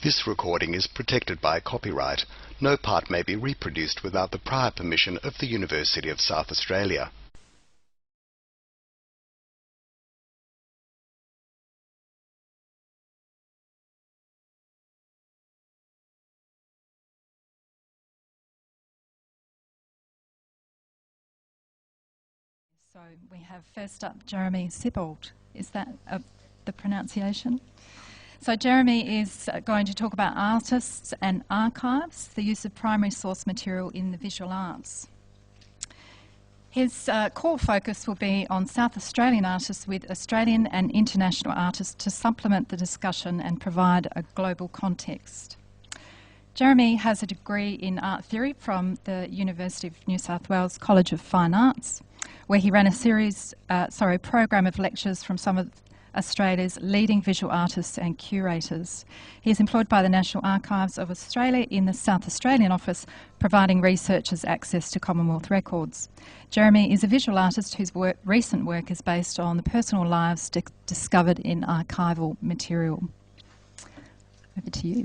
This recording is protected by copyright. No part may be reproduced without the prior permission of the University of South Australia. So we have first up Jeremy Sibbald. Is that the pronunciation? So Jeremy is going to talk about artists and archives, the use of primary source material in the visual arts. His core focus will be on South Australian artists with Australian and international artists to supplement the discussion and provide a global context. Jeremy has a degree in art theory from the University of New South Wales College of Fine Arts, where he ran a program of lectures from some of Australia's leading visual artists and curators. He is employed by the National Archives of Australia in the South Australian office, providing researchers access to Commonwealth records. Jeremy is a visual artist whose recent work is based on the personal lives discovered in archival material. Over to you.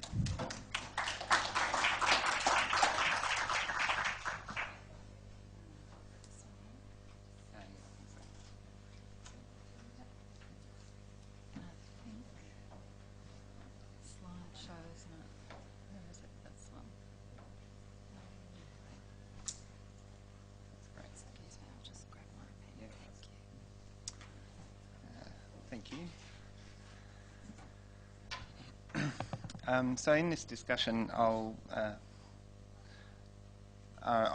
Thank you. So in this discussion, I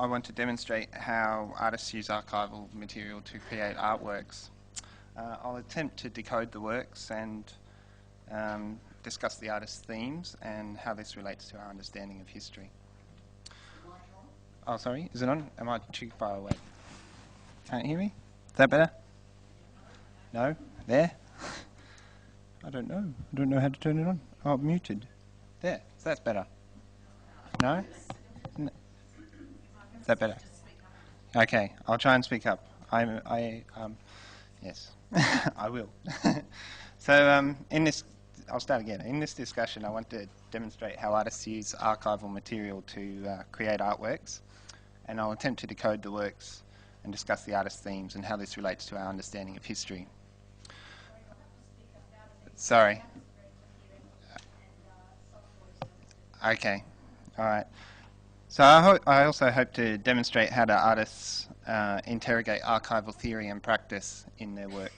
want to demonstrate how artists use archival material to create artworks. I'll attempt to decode the works and discuss the artist's themes and how this relates to our understanding of history. Oh, sorry, is it on? Am I too far away? Can't you hear me? Is that better? No? There? I don't know. I don't know how to turn it on. Oh, I'm muted. There. So that's better. No? Is that better? Okay, I'll try and speak up. Yes, I will. So I'll start again. In this discussion, I want to demonstrate how artists use archival material to create artworks, and I'll attempt to decode the works and discuss the artist's themes and how this relates to our understanding of history. Sorry. Okay. All right. So I also hope to demonstrate how the artists interrogate archival theory and practice in their work.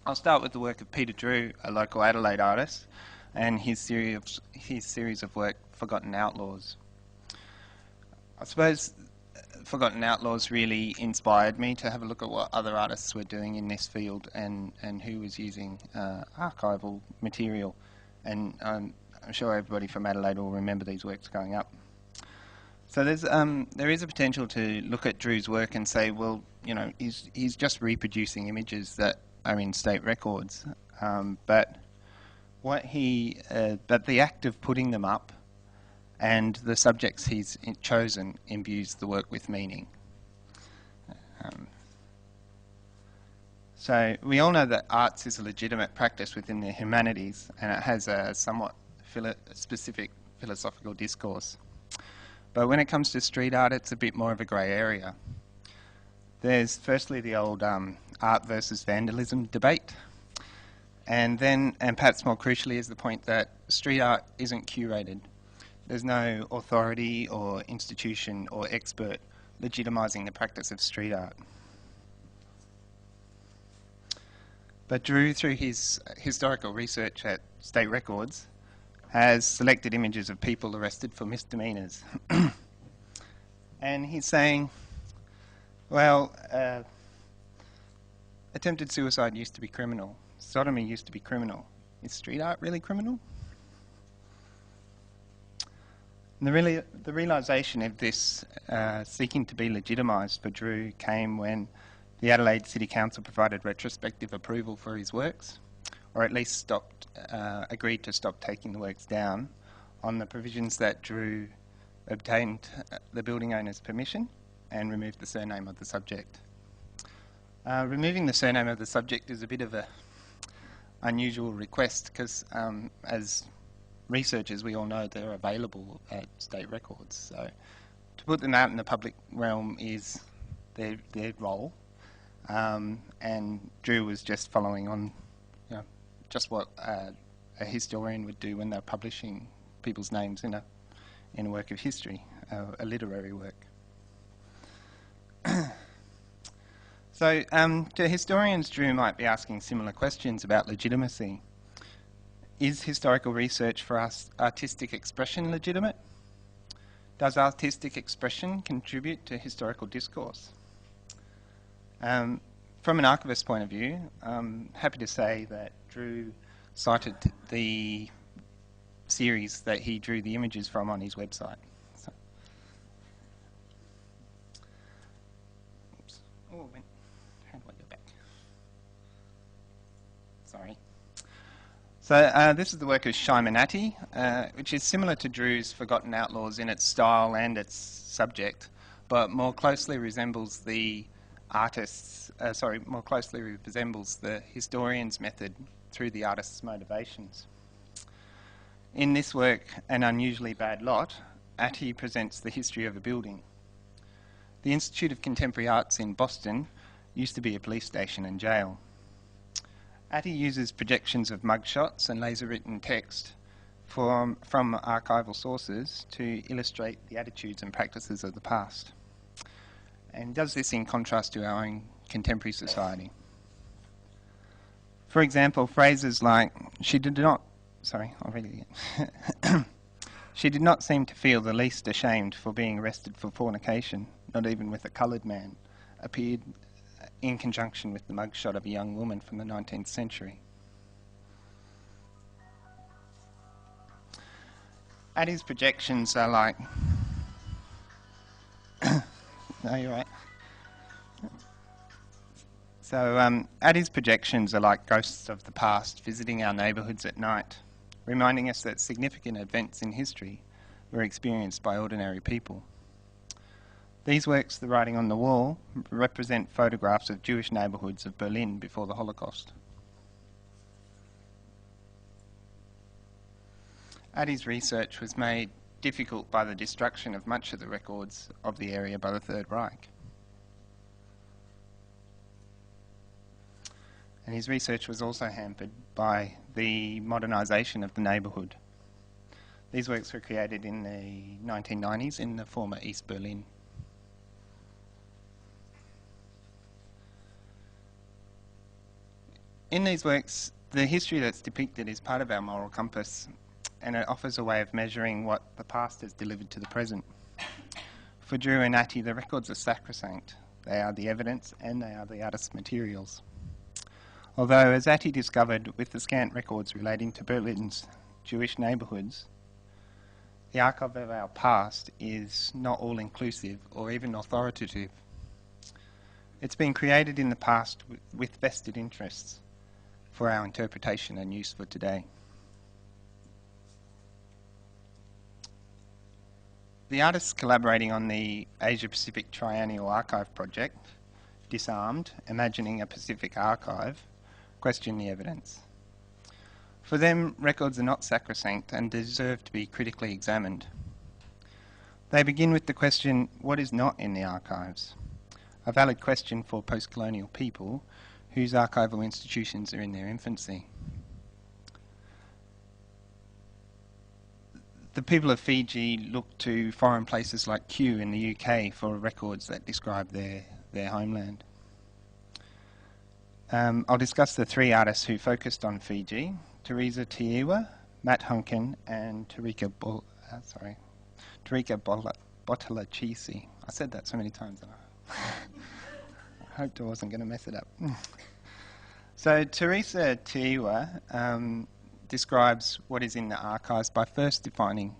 I'll start with the work of Peter Drew, a local Adelaide artist, and his series of work, Forgotten Outlaws. I suppose Forgotten Outlaws really inspired me to have a look at what other artists were doing in this field and who was using archival material. And I'm sure everybody from Adelaide will remember these works going up. So there is a potential to look at Drew's work and say, well, you know, he's just reproducing images that are in state records, but the act of putting them up and the subjects he's chosen imbues the work with meaning. So we all know that arts is a legitimate practice within the humanities, and it has a somewhat specific philosophical discourse. But when it comes to street art, it's a bit more of a grey area. There's firstly the old art versus vandalism debate, and perhaps more crucially is the point that street art isn't curated. There's no authority or institution or expert legitimising the practice of street art. But Drew, through his historical research at state records, has selected images of people arrested for misdemeanours. And he's saying, well, attempted suicide used to be criminal. Sodomy used to be criminal. Is street art really criminal? And the realisation of this seeking to be legitimised for Drew came when the Adelaide City Council provided retrospective approval for his works, or at least agreed to stop taking the works down on the provisions that Drew obtained the building owner's permission and removed the surname of the subject. Removing the surname of the subject is a bit of an unusual request because, as researchers, we all know they're available at state records. So to put them out in the public realm is their role. And Drew was just following on, just what a historian would do when they're publishing people's names in a work of history, a literary work. So to historians, Drew might be asking similar questions about legitimacy. Is historical research for us artistic expression legitimate? Does artistic expression contribute to historical discourse? From an archivist's point of view, I'm happy to say that Drew cited the series that he drew the images from on his website. So. Oops. Oh, how do I go back? Sorry. So this is the work of Shymanati, which is similar to Drew's Forgotten Outlaws in its style and its subject, but more closely resembles the more closely resembles the historian's method through the artist's motivations. In this work, An Unusually Bad Lot, Atty presents the history of a building. The Institute of Contemporary Arts in Boston used to be a police station and jail. Atty uses projections of mugshots and laser-written text from archival sources to illustrate the attitudes and practices of the past. And does this in contrast to our own contemporary society. For example, phrases like, she did not seem to feel the least ashamed for being arrested for fornication, not even with a coloured man, appeared in conjunction with the mugshot of a young woman from the 19th century. Atty's projections are like... No, you're right. So Atty's projections are like ghosts of the past visiting our neighbourhoods at night, reminding us that significant events in history were experienced by ordinary people. These works, The Writing on the Wall, represent photographs of Jewish neighbourhoods of Berlin before the Holocaust. Atty's research was made difficult by the destruction of much of the records of the area by the Third Reich. And his research was also hampered by the modernisation of the neighbourhood. These works were created in the 1990s in the former East Berlin. In these works, the history that's depicted is part of our moral compass, and it offers a way of measuring what the past has delivered to the present. For Drew and Atty, the records are sacrosanct. They are the evidence and they are the artist's materials. Although, as Atty discovered with the scant records relating to Berlin's Jewish neighbourhoods, the archive of our past is not all-inclusive or even authoritative. It's been created in the past with vested interests for our interpretation and use for today. The artists collaborating on the Asia-Pacific Triennial Archive project, Disarmed, Imagining a Pacific Archive, question the evidence. For them, records are not sacrosanct and deserve to be critically examined. They begin with the question, what is not in the archives? A valid question for post-colonial people whose archival institutions are in their infancy. The people of Fiji look to foreign places like Kew in the UK for records that describe their homeland. I'll discuss the three artists who focused on Fiji: Teresa Tiiwa, Matt Hunkin, and Tarika Botolachisi. I said that so many times that I hoped I wasn't going to mess it up. So Teresa Tiiwa describes what is in the archives by first defining...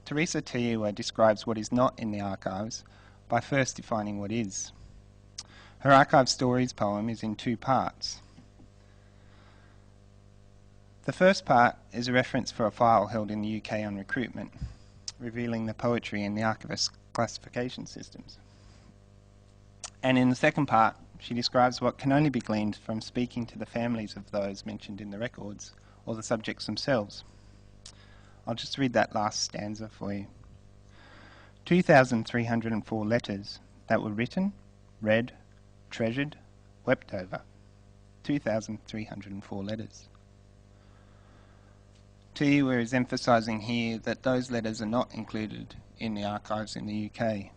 Teresa Tiiwa describes what is not in the archives by first defining what is. Her Archive Stories poem is in two parts. The first part is a reference for a file held in the UK on recruitment, revealing the poetry in the archivist's classification systems. And in the second part, she describes what can only be gleaned from speaking to the families of those mentioned in the records, or the subjects themselves. I'll just read that last stanza for you. 2,304 letters that were written, read, treasured, wept over. 2,304 letters. Teiwa is emphasising here that those letters are not included in the archives in the UK.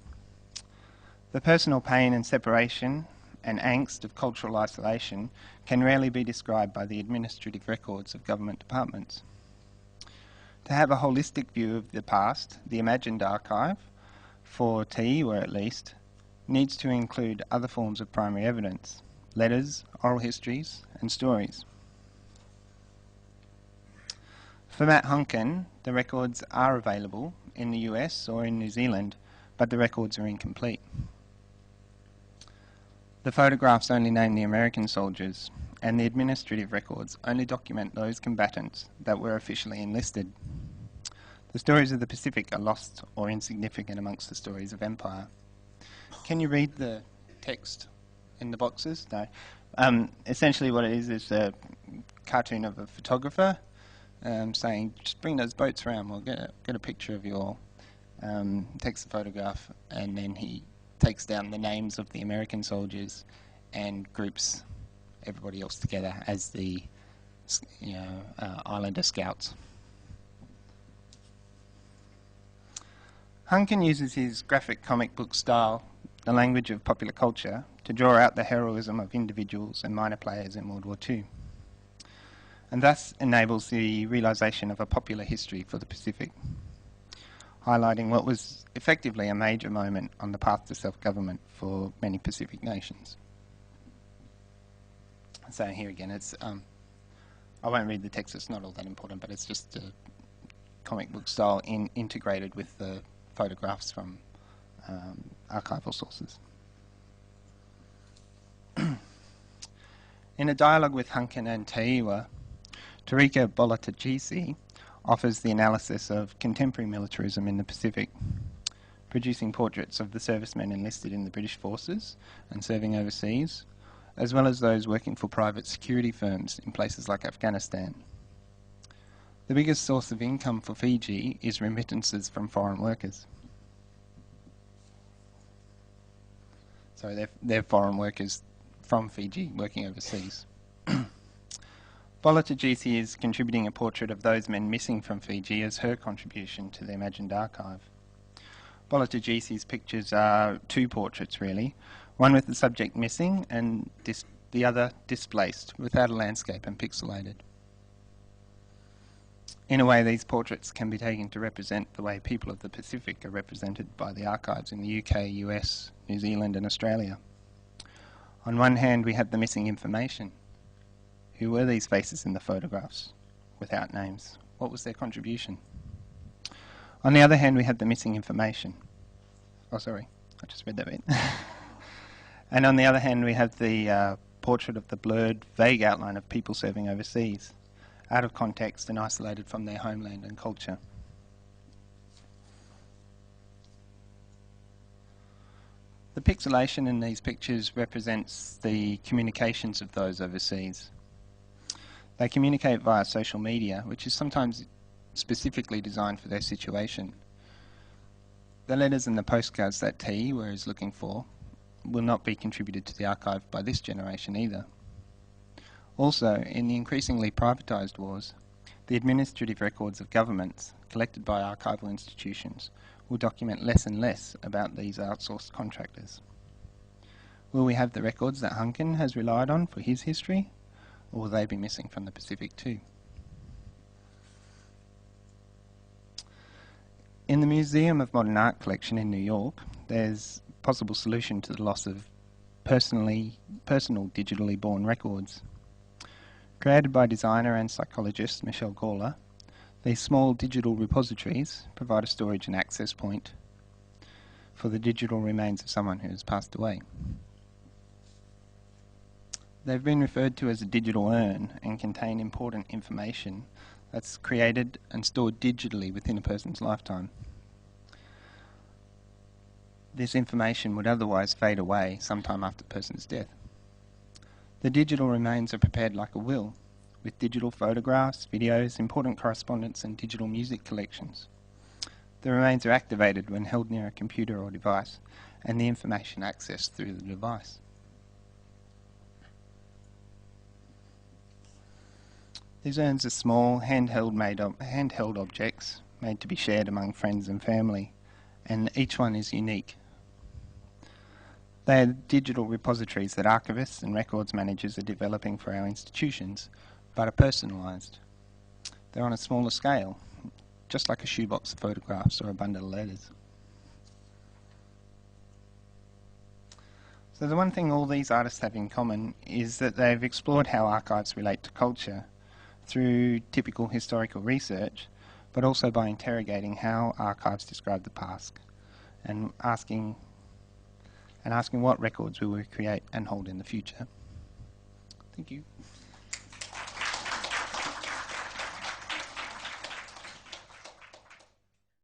The personal pain and separation and angst of cultural isolation can rarely be described by the administrative records of government departments. To have a holistic view of the past, the imagined archive, for Teiwa at least, needs to include other forms of primary evidence, letters, oral histories, and stories. For Matt Hunkin, the records are available in the US or in New Zealand, but the records are incomplete. The photographs only name the American soldiers, and the administrative records only document those combatants that were officially enlisted. The stories of the Pacific are lost or insignificant amongst the stories of empire. Can you read the text in the boxes? No. Essentially what it is a cartoon of a photographer saying, just bring those boats around, we'll get a picture of you all. Takes the photograph, and then he takes down the names of the American soldiers and groups everybody else together as the Islander scouts. Hunkin uses his graphic comic book style, the language of popular culture, to draw out the heroism of individuals and minor players in World War II, and thus enables the realisation of a popular history for the Pacific, highlighting what was effectively a major moment on the path to self-government for many Pacific nations. So here again, it's I won't read the text, it's not all that important, but it's just a comic book style integrated with the photographs from archival sources. In a dialogue with Hunkin and Teiwa, Tarika Bolatajisi offers the analysis of contemporary militarism in the Pacific, producing portraits of the servicemen enlisted in the British forces and serving overseas, as well as those working for private security firms in places like Afghanistan. The biggest source of income for Fiji is remittances from foreign workers. So they're foreign workers from Fiji working overseas. Bolatajisi is contributing a portrait of those men missing from Fiji as her contribution to the imagined archive. Bolatajisi's pictures are two portraits really, one with the subject missing and the other displaced, without a landscape and pixelated. In a way, these portraits can be taken to represent the way people of the Pacific are represented by the archives in the UK, US, New Zealand and Australia. On one hand, we have the missing information. Who were these faces in the photographs, without names? What was their contribution? On the other hand, we have the missing information. Oh, sorry, I just read that bit. And on the other hand, we have the portrait of the blurred, vague outline of people serving overseas, out of context and isolated from their homeland and culture. The pixelation in these pictures represents the communications of those overseas. They communicate via social media, which is sometimes specifically designed for their situation. The letters and the postcards that Teiwa is looking for will not be contributed to the archive by this generation either. Also, in the increasingly privatised wars, the administrative records of governments, collected by archival institutions, will document less and less about these outsourced contractors. Will we have the records that Hunkin has relied on for his history, or will they be missing from the Pacific too? In the Museum of Modern Art collection in New York, there's a possible solution to the loss of personal digitally born records. Created by designer and psychologist Michelle Gawler, these small digital repositories provide a storage and access point for the digital remains of someone who has passed away. They've been referred to as a digital urn and contain important information that's created and stored digitally within a person's lifetime. This information would otherwise fade away sometime after the person's death. The digital remains are prepared like a will, with digital photographs, videos, important correspondence and digital music collections. The remains are activated when held near a computer or device, and the information accessed through the device. These urns are small, handheld objects made to be shared among friends and family, and each one is unique. They are digital repositories that archivists and records managers are developing for our institutions, but are personalised. They're on a smaller scale, just like a shoebox of photographs or a bundle of letters. So the one thing all these artists have in common is that they've explored how archives relate to culture through typical historical research, but also by interrogating how archives describe the past and asking what records we will create and hold in the future. Thank you.